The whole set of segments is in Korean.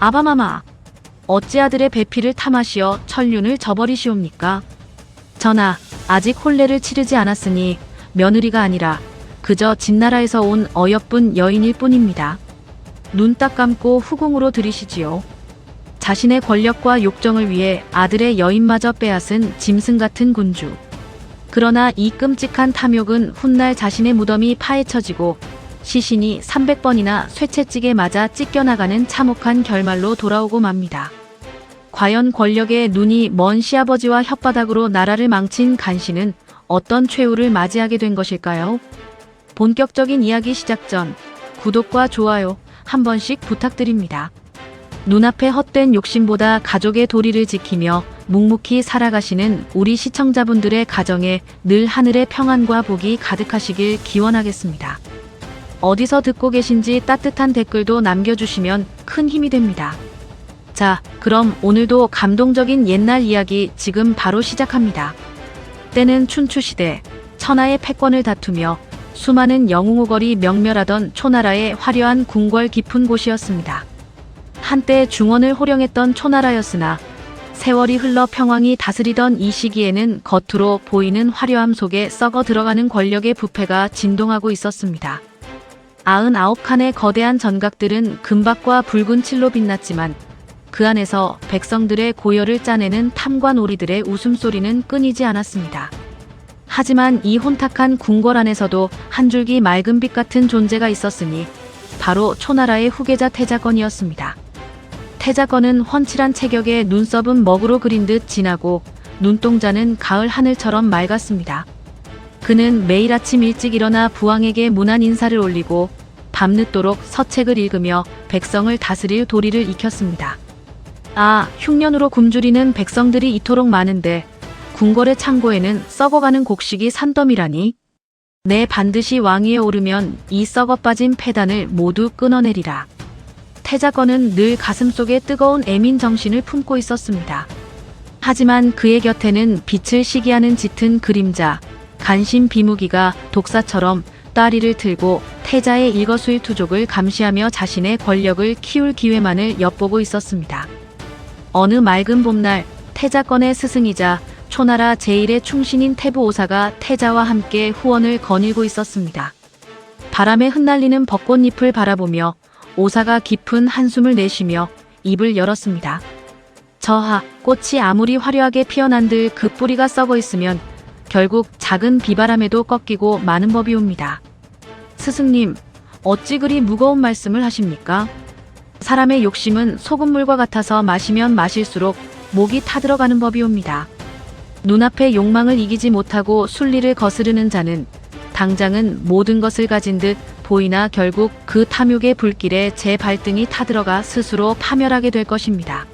아바마마, 어찌 아들의 배피를 탐하시어 천륜을 저버리시옵니까? 전하, 아직 혼례를 치르지 않았으니 며느리가 아니라 그저 진나라에서 온 어여쁜 여인일 뿐입니다. 눈 딱 감고 후궁으로 들이시지요. 자신의 권력과 욕정을 위해 아들의 여인마저 빼앗은 짐승 같은 군주. 그러나 이 끔찍한 탐욕은 훗날 자신의 무덤이 파헤쳐지고 시신이 300번이나 쇠채찍에 맞아 찢겨나가는 참혹한 결말로 돌아오고 맙니다. 과연 권력의 눈이 먼 시아버지와 혓바닥으로 나라를 망친 간신은 어떤 최후를 맞이하게 된 것일까요? 본격적인 이야기 시작 전 구독과 좋아요 한 번씩 부탁드립니다. 눈앞의 헛된 욕심보다 가족의 도리를 지키며 묵묵히 살아가시는 우리 시청자분들의 가정에 늘 하늘의 평안과 복이 가득하시길 기원하겠습니다. 어디서 듣고 계신지 따뜻한 댓글도 남겨주시면 큰 힘이 됩니다. 자, 그럼 오늘도 감동적인 옛날 이야기 지금 바로 시작합니다. 때는 춘추시대, 천하의 패권을 다투며 수많은 영웅오걸이 명멸하던 초나라의 화려한 궁궐 깊은 곳이었습니다. 한때 중원을 호령했던 초나라였으나 세월이 흘러 평왕이 다스리던 이 시기에는 겉으로 보이는 화려함 속에 썩어 들어가는 권력의 부패가 진동하고 있었습니다. 99칸의 거대한 전각들은 금박과 붉은 칠로 빛났지만 그 안에서 백성들의 고열을 짜내는 탐관오리들의 웃음소리는 끊이지 않았습니다. 하지만 이 혼탁한 궁궐 안에서도 한 줄기 맑은 빛 같은 존재가 있었으니 바로 초나라의 후계자 태자건이었습니다. 태자건은 훤칠한 체격에 눈썹은 먹으로 그린 듯 진하고 눈동자는 가을 하늘처럼 맑았습니다. 그는 매일 아침 일찍 일어나 부왕에게 문안 인사를 올리고 밤늦도록 서책을 읽으며 백성을 다스릴 도리를 익혔습니다. 아, 흉년으로 굶주리는 백성들이 이토록 많은데 궁궐의 창고에는 썩어가는 곡식이 산더미라니? 내 반드시 왕위에 오르면 이 썩어 빠진 패단을 모두 끊어내리라. 태자건은 늘 가슴속에 뜨거운 애민 정신을 품고 있었습니다. 하지만 그의 곁에는 빛을 시기하는 짙은 그림자, 간신 비무기가 독사처럼 따리를 틀고 태자의 일거수일투족을 감시하며 자신의 권력을 키울 기회만을 엿보고 있었습니다. 어느 맑은 봄날 태자건의 스승이자 초나라 제1의 충신인 태부 오사가 태자와 함께 후원을 거닐고 있었습니다. 바람에 흩날리는 벚꽃잎을 바라보며 오사가 깊은 한숨을 내쉬며 입을 열었습니다. 저하, 꽃이 아무리 화려하게 피어난들 그 뿌리가 썩어 있으면 결국 작은 비바람에도 꺾이고 마는 법이옵니다. 스승님, 어찌 그리 무거운 말씀을 하십니까? 사람의 욕심은 소금물과 같아서 마시면 마실수록 목이 타들어가는 법이옵니다. 눈앞의 욕망을 이기지 못하고 순리를 거스르는 자는 당장은 모든 것을 가진 듯 보이나 결국 그 탐욕의 불길에 제 발등이 타들어가 스스로 파멸하게 될 것입니다.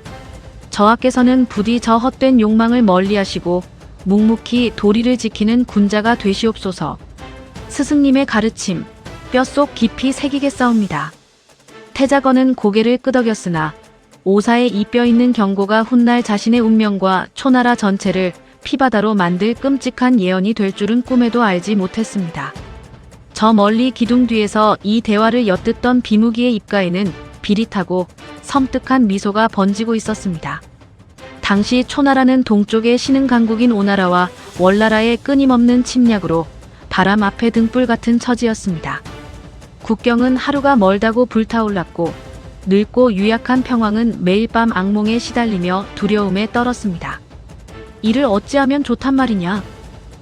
저하께서는 부디 저 헛된 욕망을 멀리하시고 묵묵히 도리를 지키는 군자가 되시옵소서. 스승님의 가르침, 뼛속 깊이 새기겠사옵니다. 태자건은 고개를 끄덕였으나 오사의 이 뼈있는 경고가 훗날 자신의 운명과 초나라 전체를 피바다로 만들 끔찍한 예언이 될 줄은 꿈에도 알지 못했습니다. 저 멀리 기둥 뒤에서 이 대화를 엿듣던 비무기의 입가에는 비릿하고 섬뜩한 미소가 번지고 있었습니다. 당시 초나라는 동쪽의 신흥 강국인 오나라와 월나라의 끊임없는 침략으로 바람 앞에 등불 같은 처지였습니다. 국경은 하루가 멀다고 불타올랐고 늙고 유약한 평왕은 매일 밤 악몽에 시달리며 두려움에 떨었습니다. 이를 어찌하면 좋단 말이냐.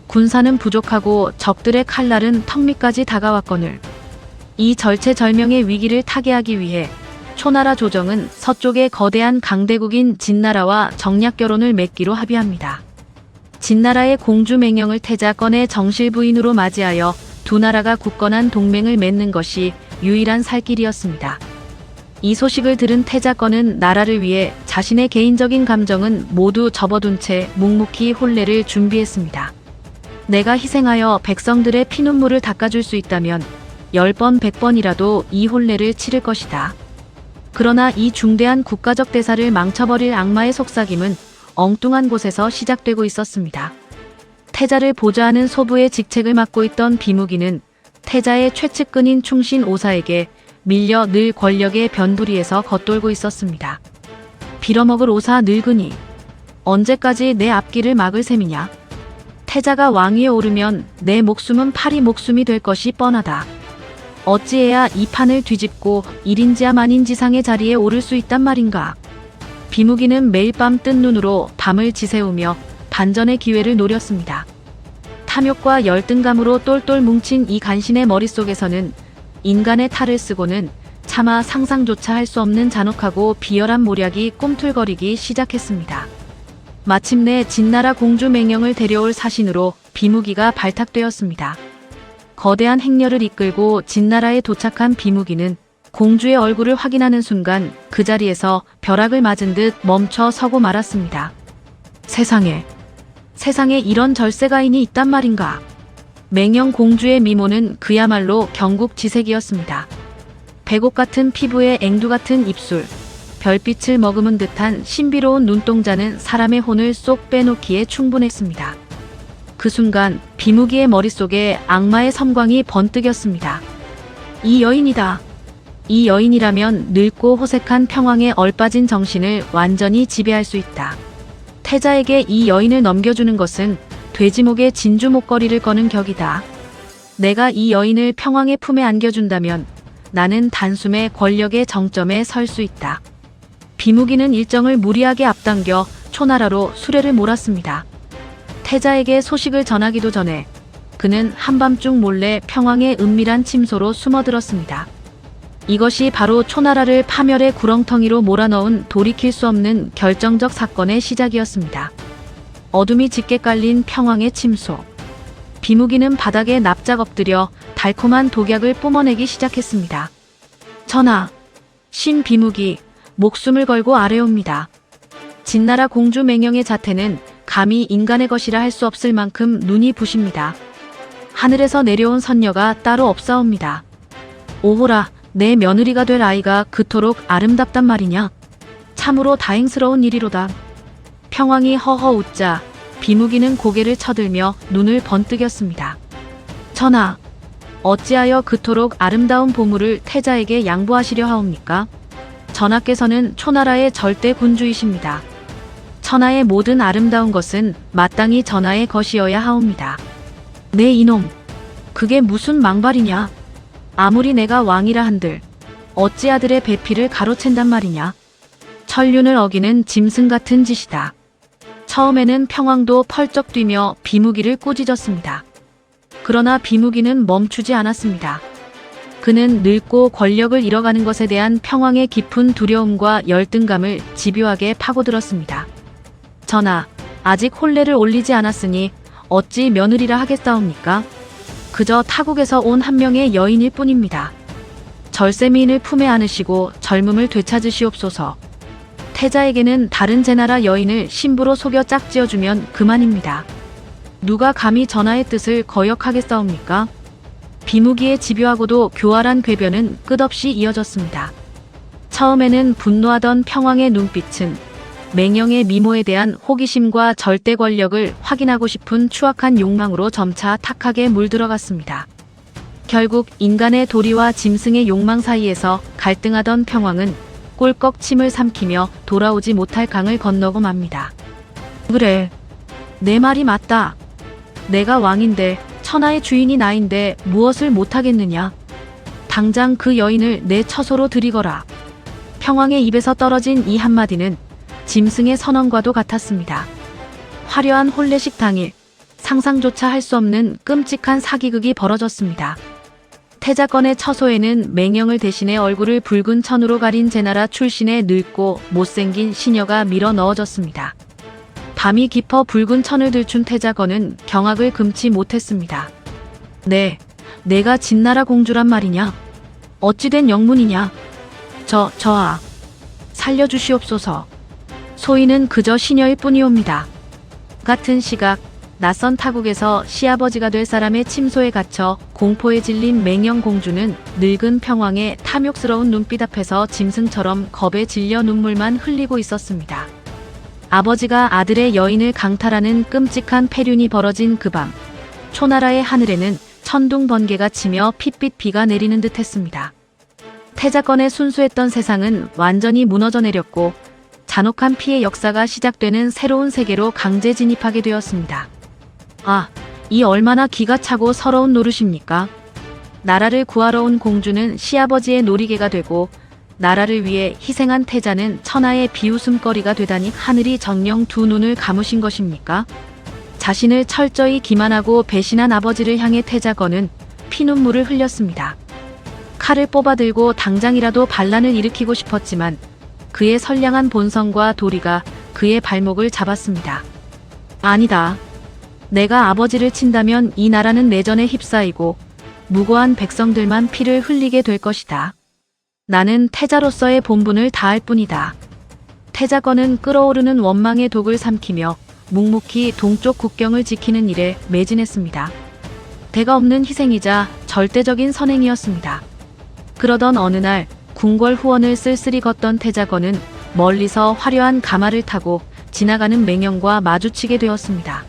군사는 부족하고 적들의 칼날은 턱 밑까지 다가왔거늘. 이 절체절명의 위기를 타개하기 위해 초나라 조정은 서쪽의 거대한 강대국인 진나라와 정략 결혼을 맺기로 합의합니다. 진나라의 공주 맹령을 태자건의 정실 부인으로 맞이하여 두 나라가 굳건한 동맹을 맺는 것이 유일한 살 길이었습니다. 이 소식을 들은 태자건은 나라를 위해 자신의 개인적인 감정은 모두 접어둔 채 묵묵히 혼례를 준비했습니다. 내가 희생하여 백성들의 피눈물을 닦아줄 수 있다면 10번 100번이라도 이 혼례를 치를 것이다. 그러나 이 중대한 국가적 대사를 망쳐버릴 악마의 속삭임은 엉뚱한 곳에서 시작되고 있었습니다. 태자를 보좌하는 소부의 직책을 맡고 있던 비무기는 태자의 최측근인 충신 오사에게 밀려 늘 권력의 변두리에서 겉돌고 있었습니다. 빌어먹을 오사 늙으니 언제까지 내 앞길을 막을 셈이냐. 태자가 왕위에 오르면 내 목숨은 파리 목숨이 될 것이 뻔하다. 어찌해야 이 판을 뒤집고 1인지하 만인지상의 자리에 오를 수 있단 말인가. 비무기는 매일 밤 뜬 눈으로 밤을 지새우며 반전의 기회를 노렸습니다. 탐욕과 열등감으로 똘똘 뭉친 이 간신의 머릿속에서는 인간의 탈을 쓰고는 차마 상상조차 할 수 없는 잔혹하고 비열한 모략이 꿈틀거리기 시작했습니다. 마침내 진나라 공주 맹령을 데려올 사신으로 비무기가 발탁되었습니다. 거대한 행렬을 이끌고 진나라에 도착한 비무기는 공주의 얼굴을 확인하는 순간 그 자리에서 벼락을 맞은 듯 멈춰 서고 말았습니다. 세상에 이런 절세가인이 있단 말인가. 맹령 공주의 미모는 그야말로 경국지색이었습니다. 백옥 같은 피부에 앵두 같은 입술, 별빛을 머금은 듯한 신비로운 눈동자는 사람의 혼을 쏙 빼놓기에 충분했습니다. 그 순간 비무기의 머릿속에 악마의 섬광이 번뜩였습니다. 이 여인이다. 이 여인이라면 늙고 호색한 평왕의 얼빠진 정신을 완전히 지배할 수 있다. 태자에게 이 여인을 넘겨주는 것은 돼지목에 진주 목걸이를 거는 격이다. 내가 이 여인을 평왕의 품에 안겨준다면 나는 단숨에 권력의 정점에 설 수 있다. 비무기는 일정을 무리하게 앞당겨 초나라로 수레를 몰았습니다. 태자에게 소식을 전하기도 전에 그는 한밤중 몰래 평왕의 은밀한 침소로 숨어들었습니다. 이것이 바로 초나라를 파멸의 구렁텅이로 몰아넣은 돌이킬 수 없는 결정적 사건의 시작이었습니다. 어둠이 짙게 깔린 평왕의 침소. 비무기는 바닥에 납작 엎드려 달콤한 독약을 뿜어내기 시작했습니다. 전하, 신 비무기, 목숨을 걸고 아뢰옵니다. 진나라 공주 맹령의 자태는 감히 인간의 것이라 할 수 없을 만큼 눈이 부십니다. 하늘에서 내려온 선녀가 따로 없사옵니다. 오호라, 내 며느리가 될 아이가 그토록 아름답단 말이냐? 참으로 다행스러운 일이로다. 평왕이 허허 웃자 비무기는 고개를 쳐들며 눈을 번뜩였습니다. 전하, 어찌하여 그토록 아름다운 보물을 태자에게 양보하시려 하옵니까? 전하께서는 초나라의 절대 군주이십니다. 천하의 모든 아름다운 것은 마땅히 전하의 것이어야 하옵니다. 네 이놈, 그게 무슨 망발이냐? 아무리 내가 왕이라 한들 어찌 아들의 배필을 가로챈단 말이냐? 천륜을 어기는 짐승 같은 짓이다. 처음에는 평왕도 펄쩍 뛰며 비무기를 꾸짖었습니다. 그러나 비무기는 멈추지 않았습니다. 그는 늙고 권력을 잃어가는 것에 대한 평왕의 깊은 두려움과 열등감을 집요하게 파고들었습니다. 전하, 아직 혼례를 올리지 않았으니 어찌 며느리라 하겠사옵니까? 그저 타국에서 온 한 명의 여인일 뿐입니다. 절세미인을 품에 안으시고 젊음을 되찾으시옵소서. 태자에게는 다른 제나라 여인을 신부로 속여 짝지어주면 그만입니다. 누가 감히 전하의 뜻을 거역하겠사옵니까? 비무기의 집요하고도 교활한 궤변은 끝없이 이어졌습니다. 처음에는 분노하던 평왕의 눈빛은 맹령의 미모에 대한 호기심과 절대 권력을 확인하고 싶은 추악한 욕망으로 점차 탁하게 물들어갔습니다. 결국 인간의 도리와 짐승의 욕망 사이에서 갈등하던 평왕은 꼴꺽 침을 삼키며 돌아오지 못할 강을 건너고 맙니다. 그래, 내 말이 맞다. 내가 왕인데 천하의 주인이 나인데 무엇을 못하겠느냐. 당장 그 여인을 내 처소로 들이거라. 평왕의 입에서 떨어진 이 한마디는 짐승의 선언과도 같았습니다. 화려한 혼례식 당일, 상상조차 할 수 없는 끔찍한 사기극이 벌어졌습니다. 태자건의 처소에는 맹령을 대신해 얼굴을 붉은 천으로 가린 제나라 출신의 늙고 못생긴 시녀가 밀어 넣어졌습니다. 밤이 깊어 붉은 천을 들춘 태자건은 경악을 금치 못했습니다. 내가 진나라 공주란 말이냐? 어찌된 영문이냐? 저하, 살려주시옵소서. 소인은 그저 시녀일 뿐이옵니다. 같은 시각, 낯선 타국에서 시아버지가 될 사람의 침소에 갇혀 공포에 질린 맹령 공주는 늙은 평왕의 탐욕스러운 눈빛 앞에서 짐승처럼 겁에 질려 눈물만 흘리고 있었습니다. 아버지가 아들의 여인을 강탈하는 끔찍한 폐륜이 벌어진 그 밤, 초나라의 하늘에는 천둥 번개가 치며 핏빛 비가 내리는 듯 했습니다. 태자건의 순수했던 세상은 완전히 무너져 내렸고 잔혹한 피해 역사가 시작되는 새로운 세계로 강제 진입하게 되었습니다. 아, 이 얼마나 기가 차고 서러운 노릇입니까? 나라를 구하러 온 공주는 시아버지의 놀이개가 되고 나라를 위해 희생한 태자는 천하의 비웃음거리가 되다니 하늘이 정녕 두 눈을 감으신 것입니까? 자신을 철저히 기만하고 배신한 아버지를 향해 태자건은 피눈물을 흘렸습니다. 칼을 뽑아들고 당장이라도 반란을 일으키고 싶었지만 그의 선량한 본성과 도리가 그의 발목을 잡았습니다. 아니다. 내가 아버지를 친다면 이 나라는 내전에 휩싸이고 무고한 백성들만 피를 흘리게 될 것이다. 나는 태자로서의 본분을 다할 뿐이다. 태자건은 끓어오르는 원망의 독을 삼키며 묵묵히 동쪽 국경을 지키는 일에 매진했습니다. 대가 없는 희생이자 절대적인 선행이었습니다. 그러던 어느 날 궁궐 후원을 쓸쓸히 걷던 태자건은 멀리서 화려한 가마를 타고 지나가는 맹령과 마주치게 되었습니다.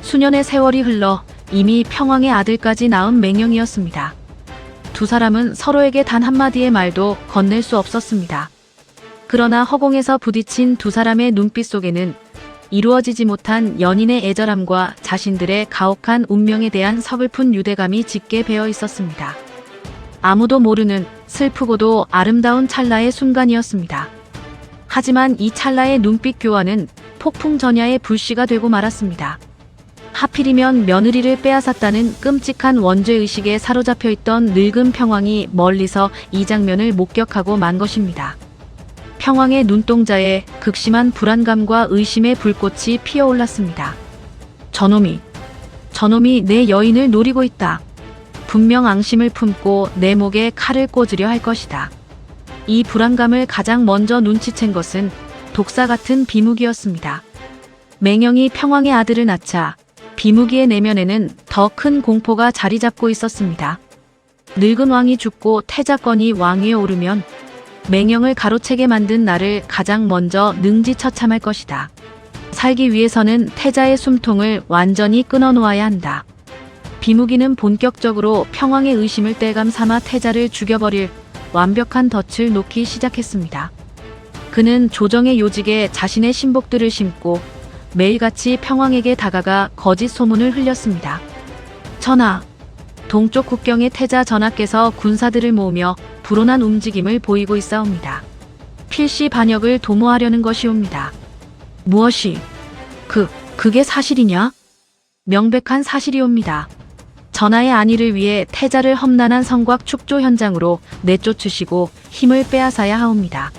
수년의 세월이 흘러 이미 평왕의 아들까지 낳은 맹령이었습니다. 두 사람은 서로에게 단 한마디의 말도 건넬 수 없었습니다. 그러나 허공에서 부딪힌 두 사람의 눈빛 속에는 이루어지지 못한 연인의 애절함과 자신들의 가혹한 운명에 대한 서글픈 유대감이 짙게 배어 있었습니다. 아무도 모르는 슬프고도 아름다운 찰나의 순간이었습니다. 하지만 이 찰나의 눈빛 교환은 폭풍 전야의 불씨가 되고 말았습니다. 하필이면 며느리를 빼앗았다는 끔찍한 원죄의식에 사로잡혀 있던 늙은 평왕이 멀리서 이 장면을 목격하고 만 것입니다. 평왕의 눈동자에 극심한 불안감과 의심의 불꽃이 피어올랐습니다. 저놈이 내 여인을 노리고 있다. 분명 앙심을 품고 내 목에 칼을 꽂으려 할 것이다. 이 불안감을 가장 먼저 눈치챈 것은 독사 같은 비무기였습니다. 맹령이 평왕의 아들을 낳자 비무기의 내면에는 더 큰 공포가 자리 잡고 있었습니다. 늙은 왕이 죽고 태자건이 왕위에 오르면 맹령을 가로채게 만든 나를 가장 먼저 능지처참할 것이다. 살기 위해서는 태자의 숨통을 완전히 끊어놓아야 한다. 비무기는 본격적으로 평왕의 의심을 땔감 삼아 태자를 죽여버릴 완벽한 덫을 놓기 시작했습니다. 그는 조정의 요직에 자신의 신복들을 심고 매일같이 평왕에게 다가가 거짓 소문을 흘렸습니다. 전하, 동쪽 국경의 태자 전하께서 군사들을 모으며 불온한 움직임을 보이고 있사옵니다. 필시 반역을 도모하려는 것이옵니다. 무엇이? 그게 사실이냐? 명백한 사실이옵니다. 전하의 안위를 위해 태자를 험난한 성곽 축조 현장으로 내쫓으시고 힘을 빼앗아야 하옵니다.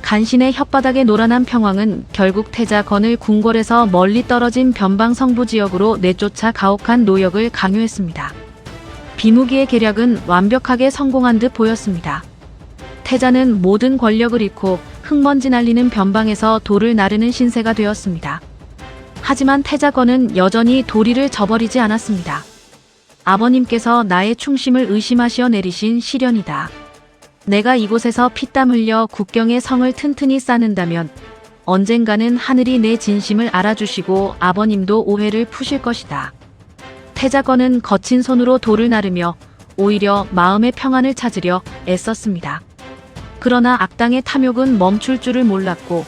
간신의 혓바닥에 노란한 평왕은 결국 태자건을 궁궐에서 멀리 떨어진 변방 성부 지역으로 내쫓아 가혹한 노역을 강요했습니다. 비무기의 계략은 완벽하게 성공한 듯 보였습니다. 태자는 모든 권력을 잃고 흙먼지 날리는 변방에서 돌을 나르는 신세가 되었습니다. 하지만 태자건은 여전히 도리를 저버리지 않았습니다. 아버님께서 나의 충심을 의심하시어 내리신 시련이다. 내가 이곳에서 피땀 흘려 국경의 성을 튼튼히 쌓는다면 언젠가는 하늘이 내 진심을 알아주시고 아버님도 오해를 푸실 것이다. 태자건은 거친 손으로 돌을 나르며 오히려 마음의 평안을 찾으려 애썼습니다. 그러나 악당의 탐욕은 멈출 줄을 몰랐고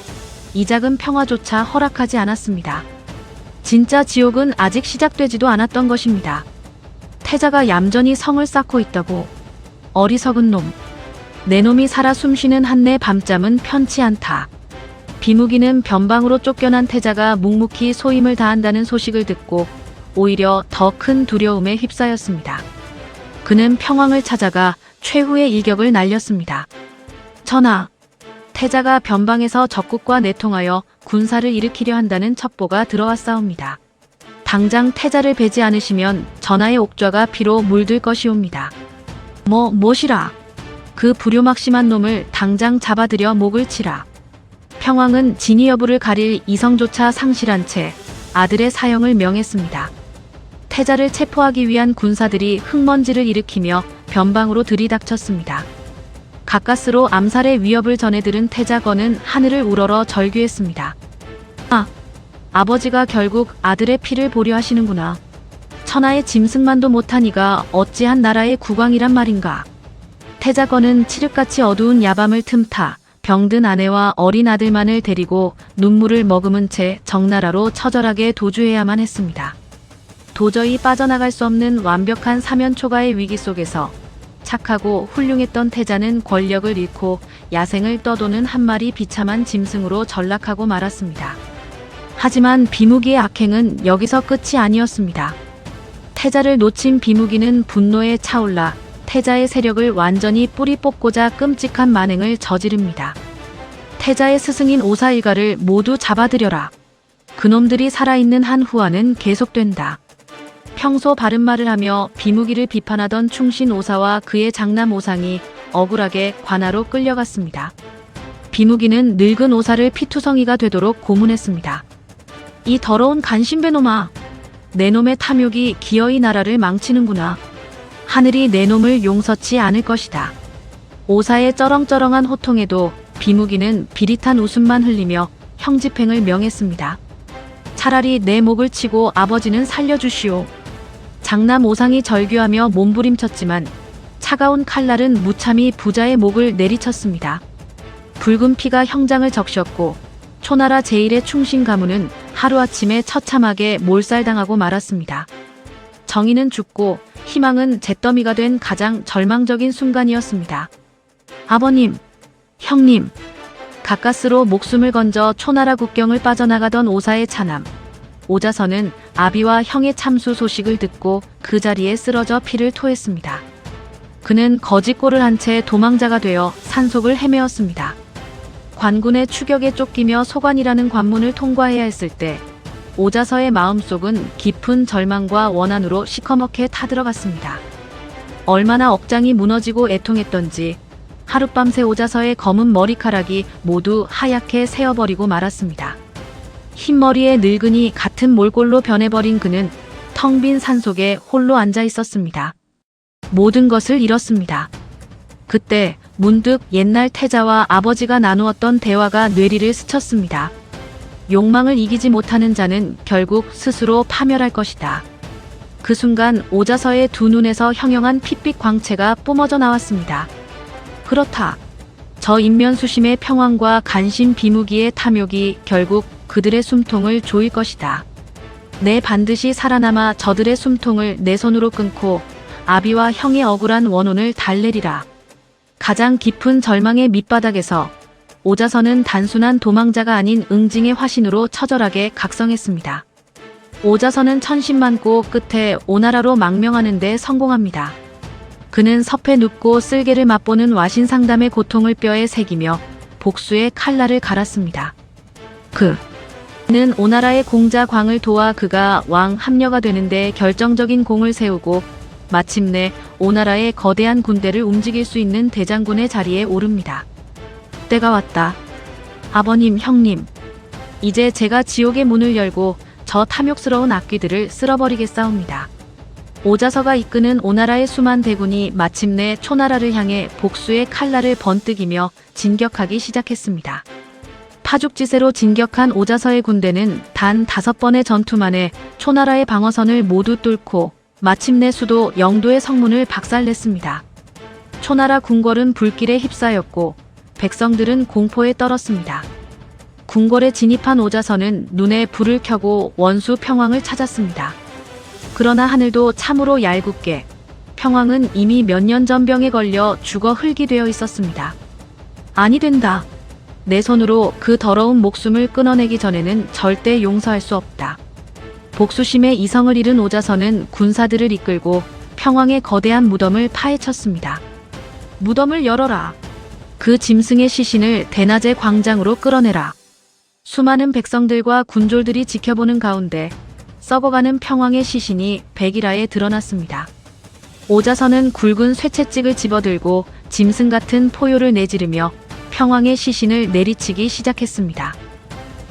이 작은 평화조차 허락하지 않았습니다. 진짜 지옥은 아직 시작되지도 않았던 것입니다. 태자가 얌전히 성을 쌓고 있다고. 어리석은 놈. 내 놈이 살아 숨쉬는 한내 밤잠은 편치 않다. 비무기는 변방으로 쫓겨난 태자가 묵묵히 소임을 다한다는 소식을 듣고 오히려 더 큰 두려움에 휩싸였습니다. 그는 평왕을 찾아가 최후의 일격을 날렸습니다. 전하, 태자가 변방에서 적국과 내통하여 군사를 일으키려 한다는 첩보가 들어왔사옵니다. 당장 태자를 베지 않으시면 전하의 옥좌가 피로 물들 것이옵니다. 무엇이라? 그 불효막심한 놈을 당장 잡아들여 목을 치라. 평왕은 진위 여부를 가릴 이성조차 상실한 채 아들의 사형을 명했습니다. 태자를 체포하기 위한 군사들이 흙먼지를 일으키며 변방으로 들이닥쳤습니다. 가까스로 암살의 위협을 전해 들은 태자건은 하늘을 우러러 절규했습니다. 아버지가 결국 아들의 피를 보려 하시는구나. 천하의 짐승만도 못한 이가 어찌한 나라의 국왕이란 말인가. 태자건은 칠흑같이 어두운 야밤을 틈타 병든 아내와 어린 아들만을 데리고 눈물을 머금은 채 정나라로 처절하게 도주해야만 했습니다. 도저히 빠져나갈 수 없는 완벽한 사면초가의 위기 속에서 착하고 훌륭했던 태자는 권력을 잃고 야생을 떠도는 한 마리 비참한 짐승으로 전락하고 말았습니다. 하지만 비무기의 악행은 여기서 끝이 아니었습니다. 태자를 놓친 비무기는 분노에 차올라 태자의 세력을 완전히 뿌리 뽑고자 끔찍한 만행을 저지릅니다. 태자의 스승인 오사일가를 모두 잡아들여라. 그놈들이 살아있는 한 후화는 계속된다. 평소 바른 말을 하며 비무기를 비판하던 충신 오사와 그의 장남 오상이 억울하게 관아로 끌려갔습니다. 비무기는 늙은 오사를 피투성이가 되도록 고문했습니다. 이 더러운 간신배놈아, 내 놈의 탐욕이 기어이 나라를 망치는구나. 하늘이 내 놈을 용서치 않을 것이다. 오사의 쩌렁쩌렁한 호통에도 비무기는 비릿한 웃음만 흘리며 형집행을 명했습니다. 차라리 내 목을 치고 아버지는 살려주시오. 장남 오상이 절규하며 몸부림쳤지만 차가운 칼날은 무참히 부자의 목을 내리쳤습니다. 붉은 피가 형장을 적셨고 초나라 제1의 충신 가문은 하루아침에 처참하게 몰살당하고 말았습니다. 정의는 죽고 희망은 잿더미가 된 가장 절망적인 순간이었습니다. 아버님, 형님, 가까스로 목숨을 건져 초나라 국경을 빠져나가던 오사의 차남 오자선은 아비와 형의 참수 소식을 듣고 그 자리에 쓰러져 피를 토했습니다. 그는 거짓골을 한 채 도망자가 되어 산속을 헤매었습니다. 관군의 추격에 쫓기며 소관이라는 관문을 통과해야 했을 때 오자서의 마음속은 깊은 절망과 원한으로 시커멓게 타들어갔습니다. 얼마나 억장이 무너지고 애통했던지 하룻밤새 오자서의 검은 머리카락이 모두 하얗게 새어버리고 말았습니다. 흰머리의 늙은이 같은 몰골로 변해버린 그는 텅 빈 산속에 홀로 앉아 있었습니다. 모든 것을 잃었습니다. 그때 문득 옛날 태자와 아버지가 나누었던 대화가 뇌리를 스쳤습니다. 욕망을 이기지 못하는 자는 결국 스스로 파멸할 것이다. 그 순간 오자서의 두 눈에서 형형한 핏빛 광채가 뿜어져 나왔습니다. 그렇다. 저 인면수심의 평왕과 간신 비무기의 탐욕이 결국 그들의 숨통을 조일 것이다. 내 반드시 살아남아 저들의 숨통을 내 손으로 끊고 아비와 형의 억울한 원혼을 달래리라. 가장 깊은 절망의 밑바닥에서 오자선은 단순한 도망자가 아닌 응징의 화신으로 처절하게 각성했습니다. 오자선은 천신만고 끝에 오나라로 망명하는 데 성공합니다. 그는 섭에 눕고 쓸개를 맛보는 와신상담의 고통을 뼈에 새기며 복수의 칼날을 갈았습니다. 그는 오나라의 공자 광을 도와 그가 왕 합려가 되는데 결정적인 공을 세우고 마침내 오나라의 거대한 군대를 움직일 수 있는 대장군의 자리에 오릅니다. 때가 왔다. 아버님, 형님. 이제 제가 지옥의 문을 열고 저 탐욕스러운 악귀들을 쓸어버리겠사옵니다. 오자서가 이끄는 오나라의 수만 대군이 마침내 초나라를 향해 복수의 칼날을 번뜩이며 진격하기 시작했습니다. 파죽지세로 진격한 오자서의 군대는 단 5번의 전투 만에 초나라의 방어선을 모두 뚫고 마침내 수도 영도의 성문을 박살냈습니다. 초나라 궁궐은 불길에 휩싸였고 백성들은 공포에 떨었습니다. 궁궐에 진입한 오자선은 눈에 불을 켜고 원수 평왕을 찾았습니다. 그러나 하늘도 참으로 얄궂게 평왕은 이미 몇 년 전 병에 걸려 죽어 흙이 되어 있었습니다. 아니 된다. 내 손으로 그 더러운 목숨을 끊어내기 전에는 절대 용서할 수 없다. 복수심에 이성을 잃은 오자선은 군사들을 이끌고 평왕의 거대한 무덤을 파헤쳤습니다. 무덤을 열어라. 그 짐승의 시신을 대낮의 광장으로 끌어내라. 수많은 백성들과 군졸들이 지켜보는 가운데 썩어가는 평왕의 시신이 백일하에 드러났습니다. 오자선은 굵은 쇠채찍을 집어들고 짐승 같은 포효를 내지르며 평왕의 시신을 내리치기 시작했습니다.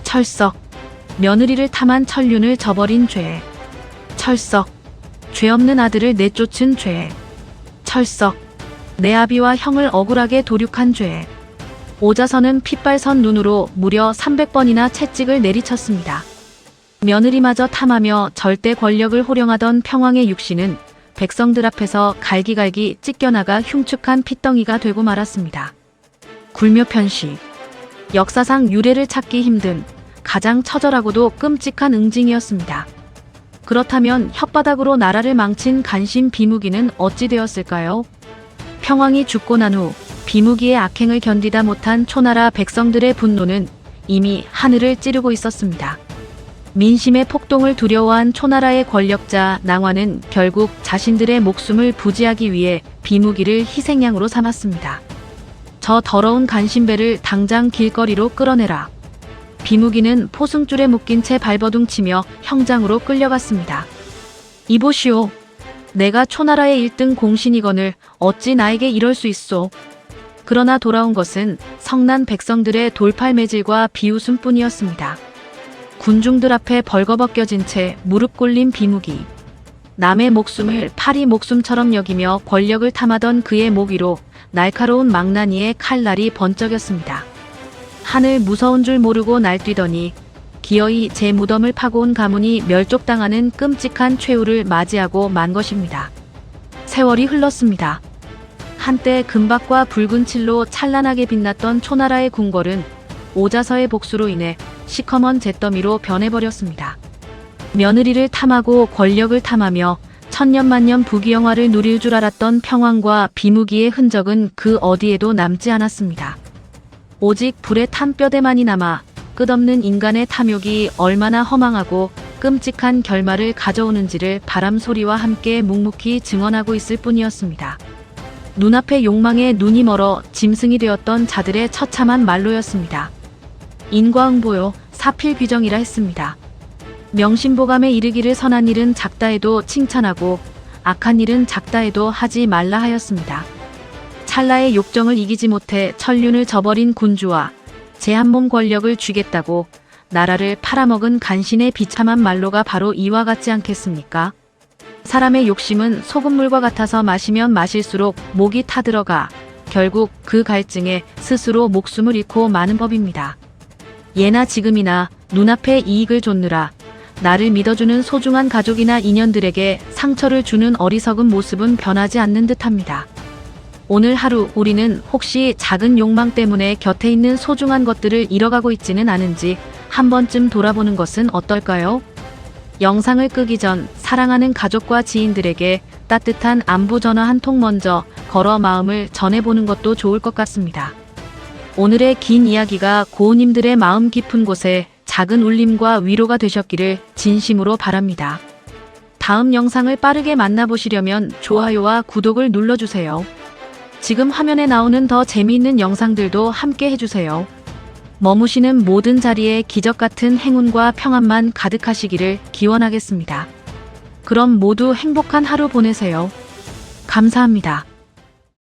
철석. 며느리를 탐한 천륜을 저버린 죄. 철석. 죄 없는 아들을 내쫓은 죄. 철석. 내 아비와 형을 억울하게 도륙한 죄. 오자선은 핏발선 눈으로 무려 300번이나 채찍을 내리쳤습니다. 며느리마저 탐하며 절대 권력을 호령하던 평왕의 육신은 백성들 앞에서 갈기갈기 찢겨나가 흉측한 핏덩이가 되고 말았습니다. 굴묘 편시. 역사상 유래를 찾기 힘든 가장 처절하고도 끔찍한 응징이었습니다. 그렇다면 혓바닥으로 나라를 망친 간신 비무기는 어찌 되었을까요? 평왕이 죽고 난 후 비무기의 악행을 견디다 못한 초나라 백성들의 분노는 이미 하늘을 찌르고 있었습니다. 민심의 폭동을 두려워한 초나라의 권력자 낭화는 결국 자신들의 목숨을 부지하기 위해 비무기를 희생양으로 삼았습니다. 저 더러운 간신배를 당장 길거리로 끌어내라. 비무기는 포승줄에 묶인 채 발버둥치며 형장으로 끌려갔습니다. 이보시오. 내가 초나라의 1등 공신이거늘 어찌 나에게 이럴 수 있소. 그러나 돌아온 것은 성난 백성들의 돌팔매질과 비웃음뿐이었습니다. 군중들 앞에 벌거벗겨진 채 무릎 꿇린 비무기. 남의 목숨을 파리 목숨처럼 여기며 권력을 탐하던 그의 목 위로 날카로운 망나니의 칼날이 번쩍였습니다. 하늘 무서운 줄 모르고 날뛰더니 기어이 제 무덤을 파고 온 가문이 멸족당하는 끔찍한 최후를 맞이하고 만 것입니다. 세월이 흘렀습니다. 한때 금박과 붉은 칠로 찬란하게 빛났던 초나라의 궁궐은 오자서의 복수로 인해 시커먼 잿더미로 변해버렸습니다. 며느리를 탐하고 권력을 탐하며 천년만년 부귀영화를 누릴 줄 알았던 평왕과 비무기의 흔적은 그 어디에도 남지 않았습니다. 오직 불에 탄 뼈대만이 남아 끝없는 인간의 탐욕이 얼마나 허망하고 끔찍한 결말을 가져오는지를 바람 소리와 함께 묵묵히 증언하고 있을 뿐이었습니다. 눈앞의 욕망에 눈이 멀어 짐승이 되었던 자들의 처참한 말로였습니다. 인과응보요, 사필귀정이라 했습니다. 명심보감에 이르기를 선한 일은 작다 해도 칭찬하고 악한 일은 작다 해도 하지 말라 하였습니다. 찰나의 욕정을 이기지 못해 천륜을 저버린 군주와 제 한 몸 권력을 쥐겠다고 나라를 팔아먹은 간신의 비참한 말로가 바로 이와 같지 않겠습니까? 사람의 욕심은 소금물과 같아서 마시면 마실수록 목이 타들어가 결국 그 갈증에 스스로 목숨을 잃고 마는 법입니다. 예나 지금이나 눈앞의 이익을 좇느라 나를 믿어주는 소중한 가족이나 인연들에게 상처를 주는 어리석은 모습은 변하지 않는 듯합니다. 오늘 하루 우리는 혹시 작은 욕망 때문에 곁에 있는 소중한 것들을 잃어가고 있지는 않은지 한 번쯤 돌아보는 것은 어떨까요? 영상을 끄기 전 사랑하는 가족과 지인들에게 따뜻한 안부 전화 한 통 먼저 걸어 마음을 전해보는 것도 좋을 것 같습니다. 오늘의 긴 이야기가 고우님들의 마음 깊은 곳에 작은 울림과 위로가 되셨기를 진심으로 바랍니다. 다음 영상을 빠르게 만나보시려면 좋아요와 구독을 눌러주세요. 지금 화면에 나오는 더 재미있는 영상들도 함께 해주세요. 머무시는 모든 자리에 기적 같은 행운과 평안만 가득하시기를 기원하겠습니다. 그럼 모두 행복한 하루 보내세요. 감사합니다.